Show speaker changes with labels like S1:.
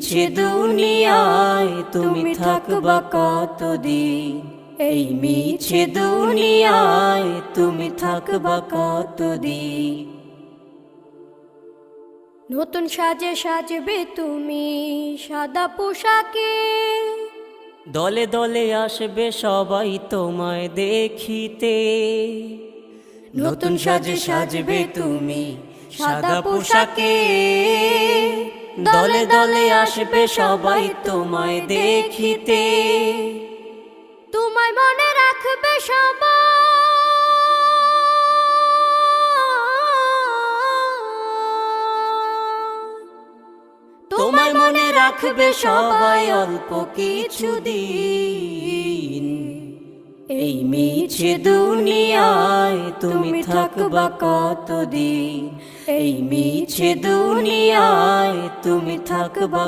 S1: মিছে দুনিয়ায় তুমি থাকবা কতদিন, এই মিছে দুনিয়ায় তুমি থাকবা কতদিন।
S2: নতুন সাজে সাজবে তুমি সাদা পোশাকে,
S1: দলে দলে আসবে সবাই তোমায় দেখিতে। নতুন সাজে সাজবে তুমি সাদা পোশাকে, দলে দলে আসবে সবাই তোমায় দেখিতে।
S2: তোমায় মনে রাখবে সবাই,
S1: তোমায় মনে রাখবে সবাই অল্প কিছুদিন, এই মিছে দুনিয়ায় তুমি থাকবা কতদিন, এই মিছে দুনিয়ায় তুমি থাকবা